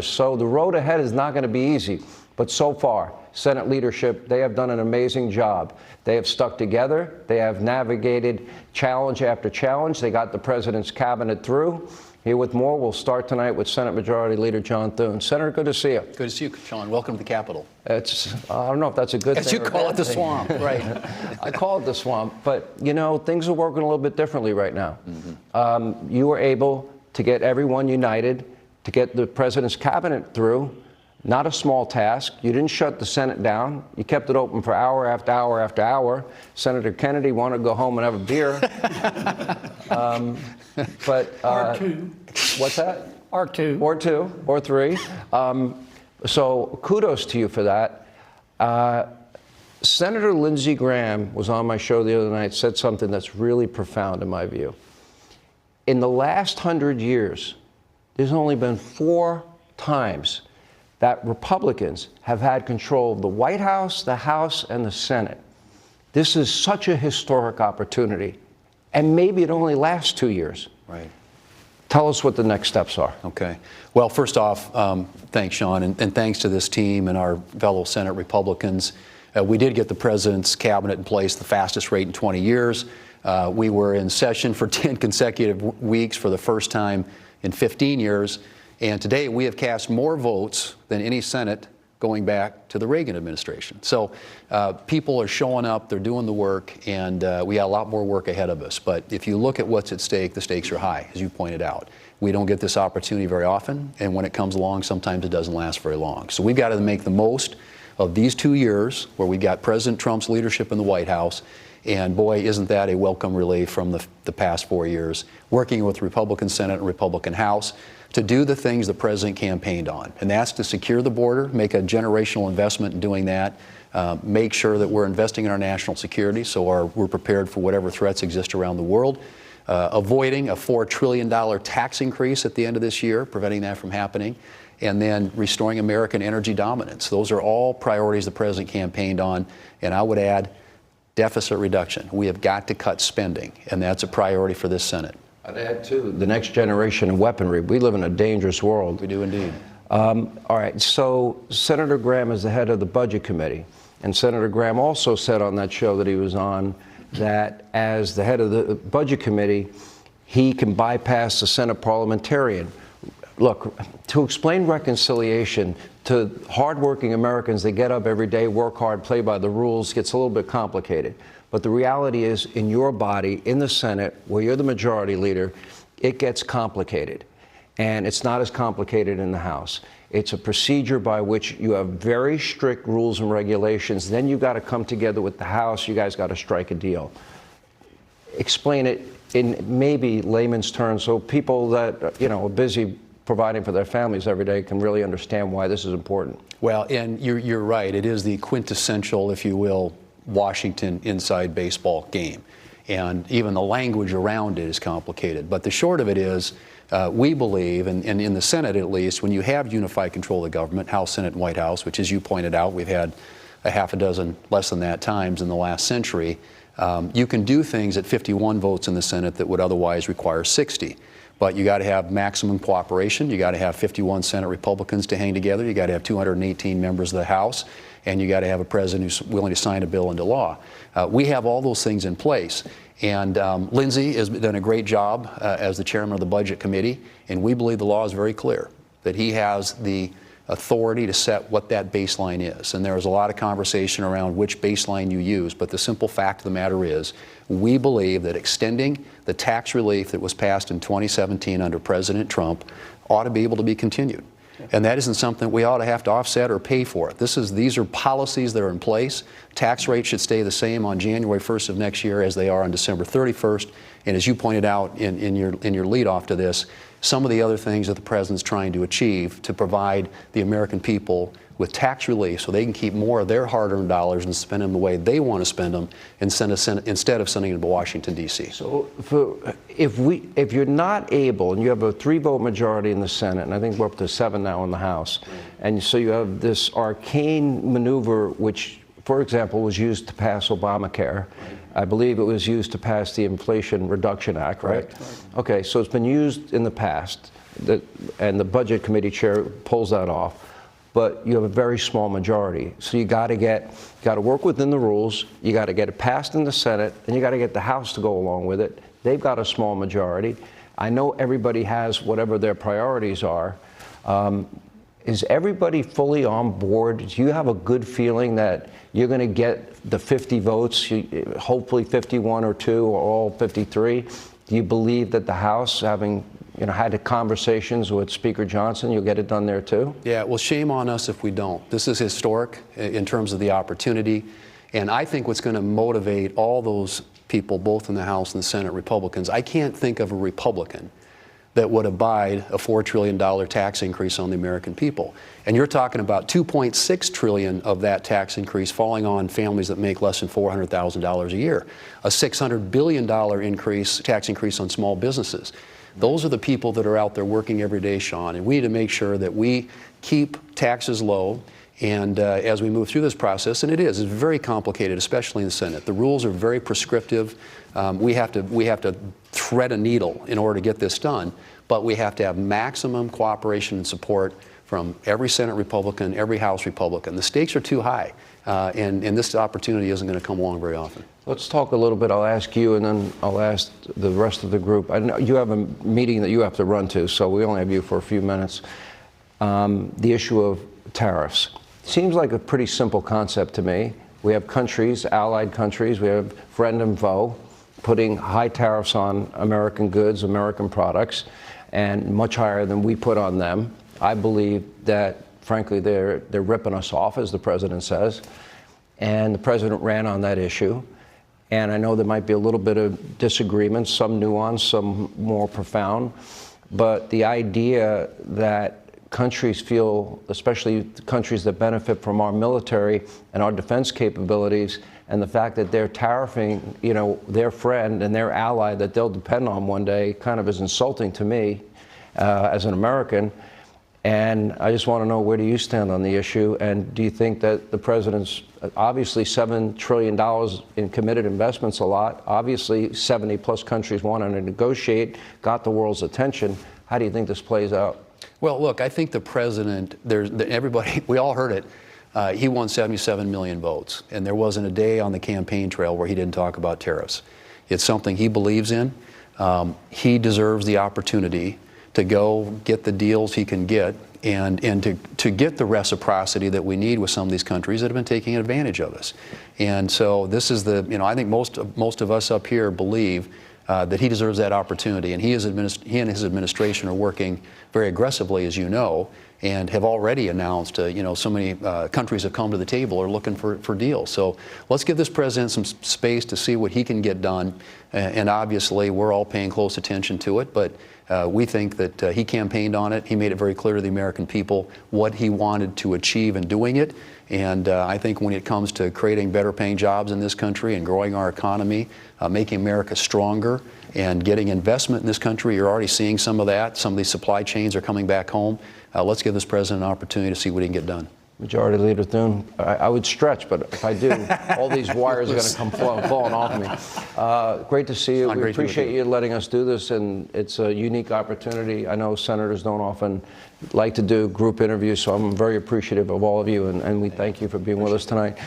So the road ahead is not going to be easy, but so far, Senate leadership, they have done an amazing job. They have stuck together. They have navigated challenge after challenge. They got the president's cabinet through. Here with more, we'll start tonight with Senate Majority Leader John Thune. Senator, good to see you. Good to see you, Sean. Welcome to the Capitol. I don't know if that's a good thing. As you call it, the swamp, right? I call it the swamp, but you know, things are working a little bit differently right now. You were able to get everyone united, to get the president's cabinet through. Not a small task. You didn't shut the Senate down. You kept it open for hour after hour after hour. Senator Kennedy wanted to go home and have a beer. Or two. What's that? Or two. Or two, or three. So kudos to you for that. Senator Lindsey Graham was on my show the other night, said something that's really profound in my view. In the last 100 years, there's only been 4 times that Republicans have had control of the White House, the House, and the Senate. This is such a historic opportunity, and maybe it only lasts 2 years. Right. Tell us what the next steps are. Okay. Well, first off, thanks, Sean, and thanks to this team and our fellow Senate Republicans. We did get the president's cabinet in place the fastest rate in 20 years. We were in session for 10 consecutive weeks for the first time in 15 years. And today we have cast more votes than any Senate going back to the Reagan administration. So people are showing up, they're doing the work, and we got a lot more work ahead of us. But if you look at what's at stake, the stakes are high, as you pointed out. We don't get this opportunity very often, and when it comes along, sometimes it doesn't last very long. So we've got to make the most of these 2 years where we got President Trump's leadership in the White House. And boy, isn't that a welcome relief from the past 4 years, working with Republican Senate and Republican House to do the things the president campaigned on. And that's to secure the border, make a generational investment in doing that, make sure that we're investing in our national security so we're prepared for whatever threats exist around the world, avoiding a $4 trillion tax increase at the end of this year, preventing that from happening, and then restoring American energy dominance. Those are all priorities the president campaigned on, and I would add deficit reduction. We have got to cut spending, and that's a priority for this Senate. I'd add, too, the next generation of weaponry. We live in a dangerous world. We do indeed. All right, so Senator Graham is the head of the Budget Committee, and Senator Graham also said on that show that he was on that as the head of the Budget Committee, he can bypass the Senate parliamentarian. Look, to explain reconciliation to hardworking Americans that get up every day, work hard, play by the rules, gets a little bit complicated. But the reality is, in your body, in the Senate, where you're the majority leader, it gets complicated. And it's not as complicated in the House. It's a procedure by which you have very strict rules and regulations. Then you've got to come together with the House. You guys got to strike a deal. Explain it in maybe layman's terms so people that, you know, are busy providing for their families every day can really understand why this is important. Well, and you're right. It is the quintessential, if you will, Washington inside baseball game. And even the language around it is complicated. But the short of it is, we believe, and in the Senate at least, when you have unified control of the government, House, Senate, and White House, which as you pointed out, we've had a half a dozen, less than that, times in the last century, you can do things at 51 votes in the Senate that would otherwise require 60. But you got to have maximum cooperation. You got to have 51 Senate Republicans to hang together. You got to have 218 members of the House, and you got to have a president who's willing to sign a bill into law. We have all those things in place. And Lindsey has done a great job as the chairman of the Budget Committee, and we believe the law is very clear that he has the authority to set what that baseline is. And there was a lot of conversation around which baseline you use, but the simple fact of the matter is we believe that extending the tax relief that was passed in 2017 under President Trump ought to be able to be continued. And that isn't something we ought to have to offset or pay for. These are policies that are in place. Tax rates should stay the same on January 1st of next year as they are on December 31st. And as you pointed out in your lead off to this, some of the other things that the president's trying to achieve to provide the American people with tax relief so they can keep more of their hard-earned dollars and spend them the way they want to spend them instead of sending them to Washington, D.C. So if you're not able, and you have a 3-vote majority in the Senate, and I think we're up to 7 now in the House, and so you have this arcane maneuver which, for example, was used to pass Obamacare. I believe it was used to pass the Inflation Reduction Act, right? Correct. Okay, so it's been used in the past. and the Budget Committee chair pulls that off. But you have a very small majority. So you got to work within the rules, you got to get it passed in the Senate, and you got to get the House to go along with it. They've got a small majority. I know everybody has whatever their priorities are. Is everybody fully on board? Do you have a good feeling that you're going to get the 50 votes, hopefully 51 or 2 or all 53? Do you believe that the House, having had conversations with Speaker Johnson, you'll get it done there too? Yeah, well, shame on us if we don't. This is historic in terms of the opportunity. And I think what's going to motivate all those people, both in the House and the Senate, Republicans, I can't think of a Republican that would abide a $4 trillion tax increase on the American people. And you're talking about $2.6 trillion of that tax increase falling on families that make less than $400,000 a year. A $600 billion tax increase on small businesses. Those are the people that are out there working every day, Sean, and we need to make sure that we keep taxes low. And as we move through this process, and it's very complicated, especially in the Senate. The rules are very prescriptive. We have to thread a needle in order to get this done, but we have to have maximum cooperation and support from every Senate Republican, every House Republican. The stakes are too high, and this opportunity isn't going to come along very often. Let's talk a little bit. I'll ask you, and then I'll ask the rest of the group. I know you have a meeting that you have to run to, so we only have you for a few minutes. The issue of tariffs. Seems like a pretty simple concept to me. We have countries, allied countries, we have friend and foe, putting high tariffs on American goods, American products, and much higher than we put on them. I believe that, frankly, they're ripping us off, as the president says. And the president ran on that issue. And I know there might be a little bit of disagreement, some nuance, some more profound. But the idea that countries feel, especially countries that benefit from our military and our defense capabilities, and the fact that they're tariffing, their friend and their ally that they'll depend on one day, kind of is insulting to me as an American. And I just want to know, where do you stand on the issue? And do you think that the president's, obviously $7 trillion in committed investments, a lot, obviously 70 plus countries wanting to negotiate, got the world's attention. How do you think this plays out? Well, look, I think the president, everybody, we all heard it, he won 77 million votes, and there wasn't a day on the campaign trail where he didn't talk about tariffs. It's something he believes in. He deserves the opportunity to go get the deals he can get, and to get the reciprocity that we need with some of these countries that have been taking advantage of us. And so this is I think most of us up here believe that he deserves that opportunity, and he and his administration are working very aggressively, as you know, and have already announced, so many countries have come to the table, are looking for deals. So let's give this president some space to see what he can get done, and obviously we're all paying close attention to it, but we think that he campaigned on it. He made it very clear to the American people what he wanted to achieve in doing it. And I think when it comes to creating better paying jobs in this country and growing our economy, making America stronger and getting investment in this country, you're already seeing some of that. Some of these supply chains are coming back home. Let's give this president an opportunity to see what he can get done. Majority Leader Thune, I would stretch, but if I do, all these wires are going to come falling off me. Great to see you. We appreciate you letting us do this, and it's a unique opportunity. I know senators don't often like to do group interviews, so I'm very appreciative of all of you, and we thank you for being with us tonight.